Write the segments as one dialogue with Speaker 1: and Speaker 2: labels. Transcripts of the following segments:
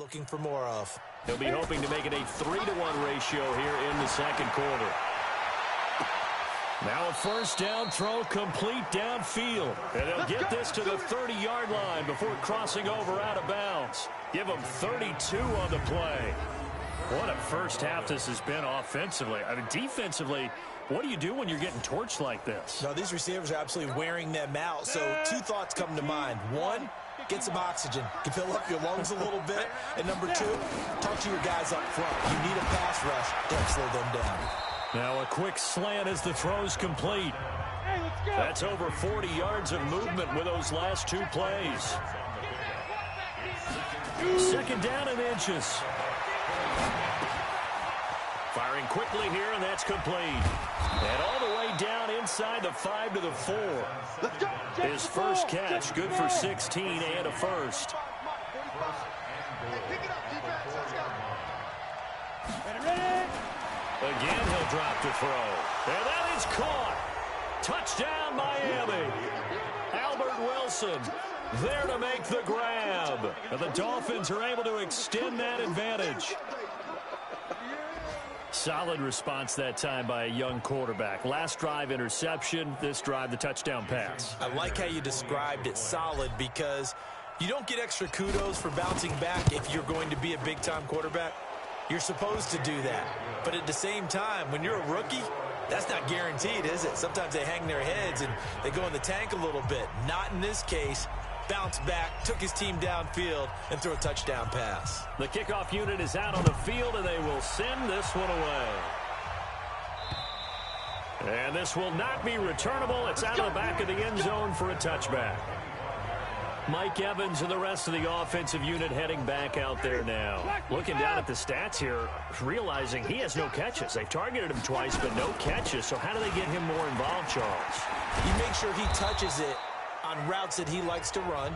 Speaker 1: looking for more of.
Speaker 2: He'll be hoping to make it a 3-to-1 ratio here in the second quarter. Now a first down throw complete downfield. And they'll get this to the 30-yard line before crossing over out of bounds. Give them 32 on the play. What a first half this has been offensively. I mean, defensively, what do you do when you're getting torched like this?
Speaker 1: No, these receivers are absolutely wearing them out. So two thoughts come to mind. One, get some oxygen. You fill up your lungs a little bit. And number two, talk to your guys up front. You need a pass rush to help slow them down.
Speaker 2: Now a quick slant as the throw's complete.
Speaker 3: Hey, let's go.
Speaker 2: That's over 40 yards of movement with those last two plays. Second down and inches. Firing quickly here, and that's complete. And all the way down inside the 5 to the 4.
Speaker 3: Let's go.
Speaker 2: His first catch, good for 16 and a first. Again, he'll drop to throw. And that is caught. Touchdown, Miami. Albert Wilson there to make the grab. And the Dolphins are able to extend that advantage. Solid response that time by a young quarterback. Last drive, interception. This drive, the touchdown pass.
Speaker 1: I like how you described it, solid, because you don't get extra kudos for bouncing back if you're going to be a big-time quarterback. You're supposed to do that. But at the same time, when you're a rookie, that's not guaranteed, is it? Sometimes they hang their heads and they go in the tank a little bit. Not in this case. Bounced back, took his team downfield, and threw a touchdown pass.
Speaker 2: The kickoff unit is out on the field, and they will send this one away. And this will not be returnable. It's out of the back of the end zone for a touchback. Mike Evans and the rest of the offensive unit heading back out there now. Looking down at the stats here, realizing he has no catches. They've targeted him twice, but no catches. So how do they get him more involved, Charles?
Speaker 1: You make sure he touches it on routes that he likes to run,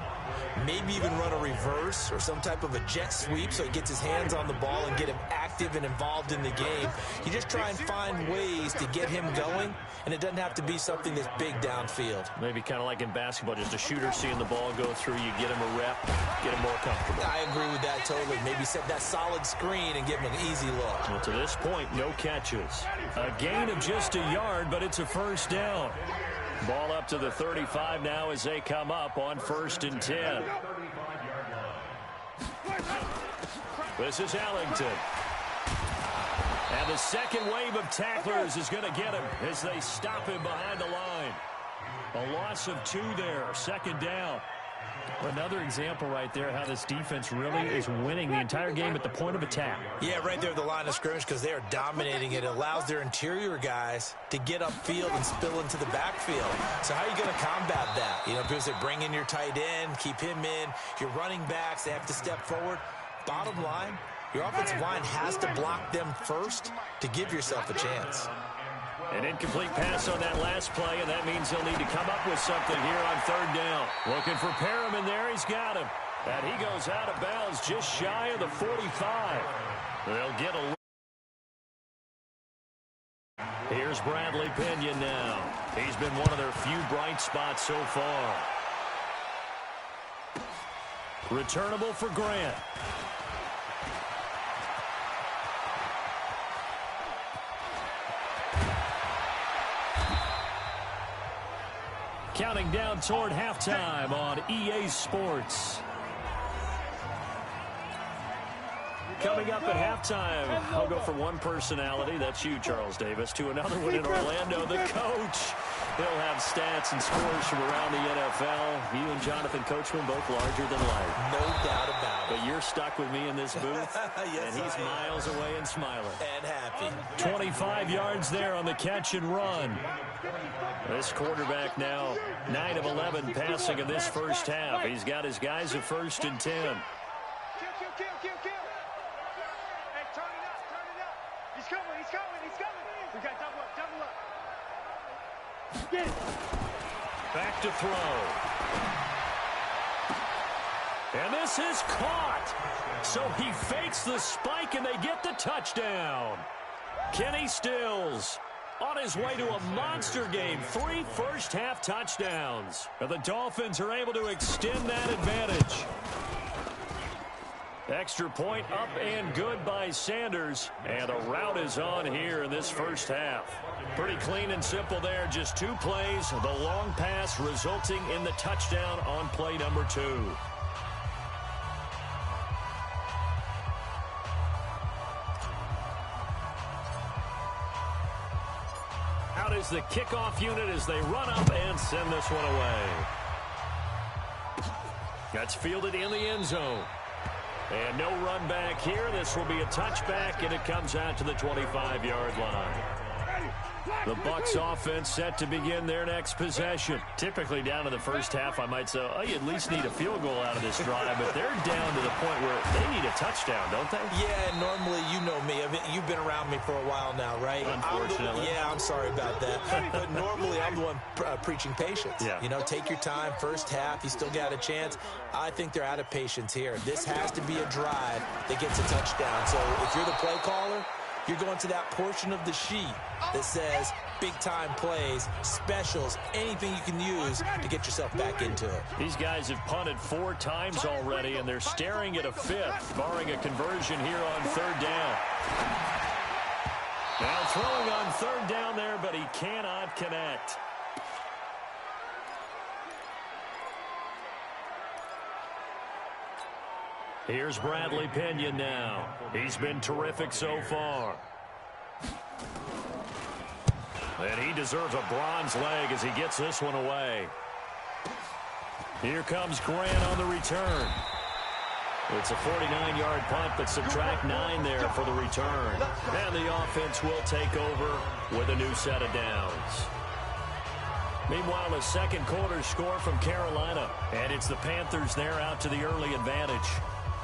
Speaker 1: maybe even run a reverse or some type of a jet sweep so he gets his hands on the ball and get him active and involved in the game. You just try and find ways to get him going, and it doesn't have to be something that's big downfield.
Speaker 2: Maybe kind of like in basketball, just a shooter seeing the ball go through, you get him a rep, get him more comfortable.
Speaker 1: I agree with that totally. Maybe set that solid screen and give him an easy look.
Speaker 2: Well, to this point, no catches. A gain of just a yard, but it's a first down. Ball up to the 35 now as they come up on 1st and 10. This is Ellington. And the second wave of tacklers is going to get him as they stop him behind the line. A loss of 2 there, second down. Another example right there how this defense really is winning the entire game at the point of attack.
Speaker 1: Yeah, right there at the line of scrimmage because they are dominating it. It allows their interior guys to get upfield and spill into the backfield. So how are you going to combat that? You know, because they bring in your tight end, keep him in. Your running backs, they have to step forward. Bottom line, your offensive line has to block them first to give yourself a chance.
Speaker 2: An incomplete pass on that last play, and that means he'll need to come up with something here on 3rd down. Looking for Perriman there. He's got him. And he goes out of bounds just shy of the 45. They'll get a... Here's Bradley Pinion now. He's been one of their few bright spots so far. Returnable for Grant. Counting down toward halftime on EA Sports. Coming up at halftime, I'll go from one personality, that's you, Charles Davis, to another one in Orlando, the coach. He'll have stats and scores from around the NFL. You and Jonathan Coachman both larger than life.
Speaker 1: No doubt about it.
Speaker 2: But you're stuck with me in this booth,
Speaker 1: yes,
Speaker 2: and he's miles away and smiling.
Speaker 1: And happy.
Speaker 2: 25 yards there on the catch and run. This quarterback now 9 of 11 passing in this first half. He's got his guys at 1st and 10.
Speaker 3: Kill. Hey, turn it up. He's coming. We got double up. Get it.
Speaker 2: Back to throw. And this is caught. So he fakes the spike and they get the touchdown. Kenny Stills on his way to a monster game. 3 first-half touchdowns. And the Dolphins are able to extend that advantage. Extra point up and good by Sanders. And a rout is on here in this first half. Pretty clean and simple there. Just 2 plays. The long pass resulting in the touchdown on play number 2. Out is the kickoff unit as they run up and send this one away. That's fielded in the end zone. And no run back here. This will be a touchback, and it comes out to the 25-yard line. The Bucs offense set to begin their next possession. Typically down in the first half, I might say, oh, you at least need a field goal out of this drive, but they're down to the point where they need a touchdown, don't they?
Speaker 1: Yeah, normally, you know me. I mean, you've been around me for a while now, right?
Speaker 2: Unfortunately.
Speaker 1: I'm sorry about that. But normally, I'm the one preaching patience.
Speaker 2: Yeah.
Speaker 1: You know, take your time. First half, you still got a chance. I think they're out of patience here. This has to be a drive that gets a touchdown. So if you're the play caller, you're going to that portion of the sheet that says big-time plays, specials, anything you can use to get yourself back into it.
Speaker 2: These guys have punted 4 times already, and they're staring at a 5th, barring a conversion here on 3rd down. Now throwing on 3rd down there, but he cannot connect. Here's Bradley Pinion now. He's been terrific so far. And he deserves a bronze leg as he gets this one away. Here comes Grant on the return. It's a 49-yard punt, but subtract 9 there for the return. And the offense will take over with a new set of downs. Meanwhile, a second quarter score from Carolina. And it's the Panthers there out to the early advantage.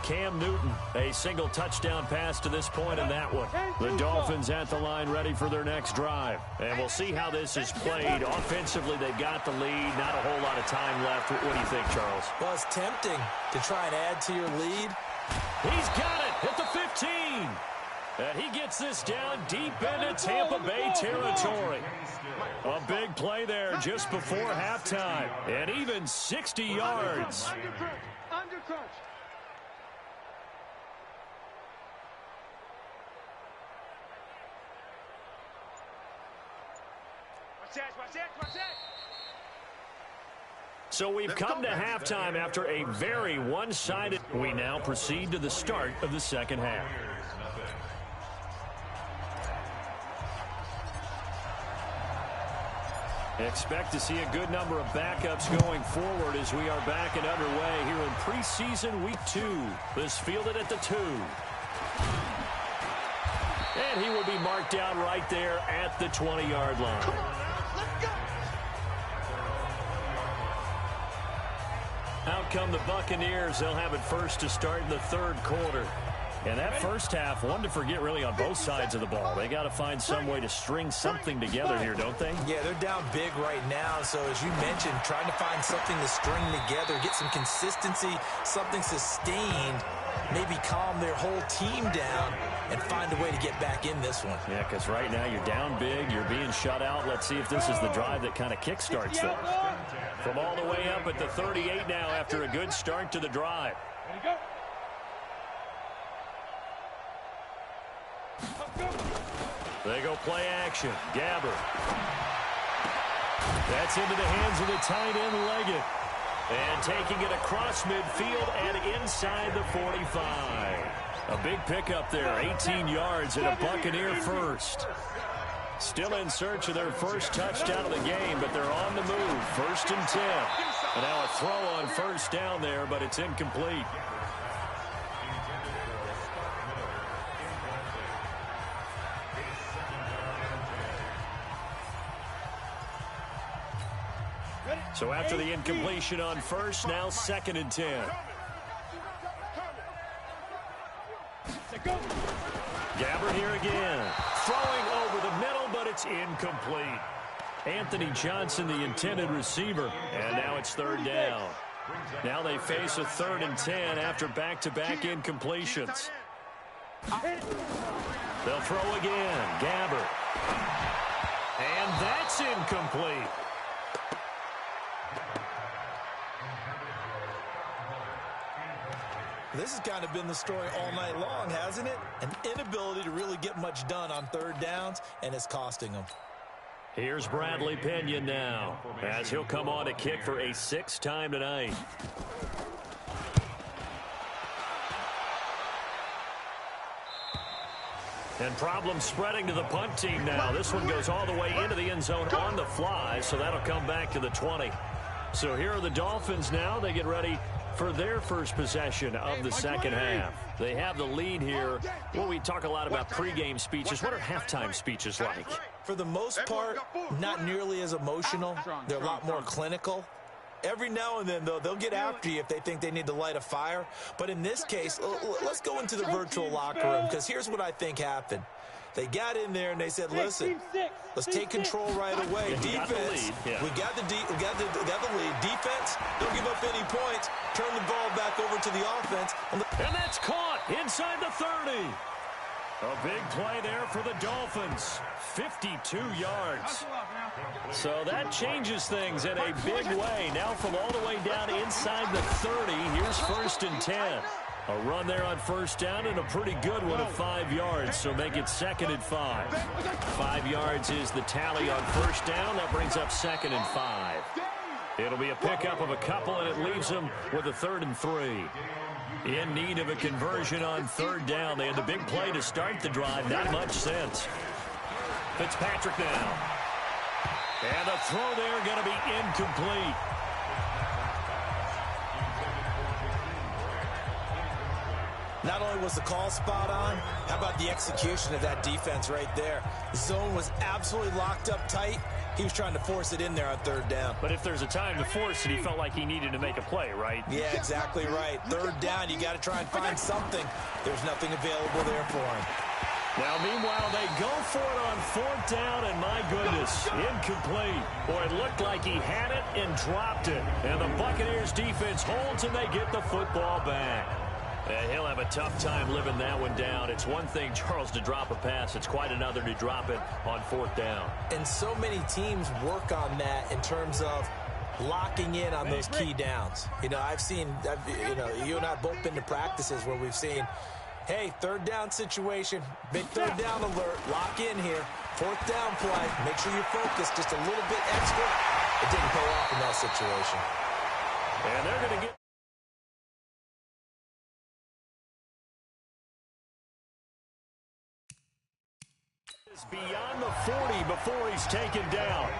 Speaker 2: Cam Newton, a single touchdown pass to this point in that one. The Dolphins at the line ready for their next drive. And we'll see how this is played. Offensively, they've got the lead. Not a whole lot of time left. What do you think, Charles?
Speaker 1: Well, it's tempting to try and add to your lead.
Speaker 2: He's got it at the 15. And he gets this down deep into Tampa Bay territory. A big play there just before halftime. And even 60 yards.
Speaker 3: Under crunch.
Speaker 2: So we've come to halftime after a very one-sided. We now proceed to the start of the second half. Expect to see a good number of backups going forward as we are back and underway here in preseason week 2. This fielded at the 2. And he will be marked down right there at the 20-yard line.
Speaker 3: Come on, let's go.
Speaker 2: Out come the Buccaneers. They'll have it first to start in the 3rd quarter. And that first half, one to forget really on both sides of the ball. They got to find some way to string something together here, don't they?
Speaker 1: Yeah, they're down big right now. So as you mentioned, trying to find something to string together, get some consistency, something sustained, maybe calm their whole team down and find a way to get back in this one.
Speaker 2: Yeah, because right now you're down big, you're being shut out. Let's see if this is the drive that kind of kickstarts them. From all the way up at the 38 now after a good start to the drive. They go play action. Gabbert. That's into the hands of the tight end, Leggett. And taking it across midfield and inside the 45. A big pickup there, 18 yards and a Buccaneer first. Still in search of their first touchdown of the game, but they're on the move. 1st and 10. And now a throw on 1st down there, but it's incomplete. So after the incompletion on 1st, now 2nd and 10. Gabbert here again. Throwing over the middle, but it's incomplete. Anthony Johnson, the intended receiver. And now it's 3rd down. Now they face a 3rd and 10 after back-to-back incompletions. They'll throw again. Gabbert. And that's incomplete.
Speaker 1: This has kind of been the story all night long, hasn't it? An inability to really get much done on third downs, and it's costing them.
Speaker 2: Here's Bradley Pinion now, as he'll come on to kick for a 6th time tonight. And problems spreading to the punt team now. This one goes all the way into the end zone on the fly, so that'll come back to the 20. So here are the Dolphins now. They get ready for their first possession of the second half. They have the lead here. Well, we talk a lot about pregame speeches. What are halftime speeches like?
Speaker 1: For the most part, not nearly as emotional. They're a lot more clinical. Every now and then, though, they'll get after you if they think they need to light a fire. But in this case, let's go into the virtual locker room, because here's what I think happened. They got in there and they said, listen, let's take control right away. Defense, we got the lead. Defense, don't give up any points. Turn the ball back over to the offense.
Speaker 2: And that's caught inside the 30. A big play there for the Dolphins. 52 yards. So that changes things in a big way. Now from all the way down inside the 30, here's 1st and 10. A run there on 1st down and a pretty good one of 5 yards, so make it 2nd and 5. 5 yards is the tally on 1st down. That brings up 2nd and 5. It'll be a pickup of a couple, and it leaves them with a 3rd and 3. In need of a conversion on 3rd down. They had the big play to start the drive. Not much sense. Fitzpatrick now. And the throw there going to be incomplete.
Speaker 1: Not only was the call spot on, how about the execution of that defense right there? The zone was absolutely locked up tight. He was trying to force it in there on 3rd down.
Speaker 2: But if there's a time to force it, he felt like he needed to make a play, right?
Speaker 1: Yeah, exactly right. 3rd down, you got to try and find something. There's nothing available there for him.
Speaker 2: Now, meanwhile, they go for it on 4th down, and my goodness, incomplete. Boy, it looked like he had it and dropped it. And the Buccaneers defense holds, and they get the football back. He'll have a tough time living that one down. It's one thing, Charles, to drop a pass. It's quite another to drop it on 4th down.
Speaker 1: And so many teams work on that in terms of locking in on those key downs. You know, you and I have both been to practices where we've seen, hey, 3rd down situation, big 3rd down alert, lock in here. 4th down play, make sure you're focused just a little bit extra. It didn't pay off in that situation.
Speaker 2: And they're going to get beyond the 40 before he's taken down.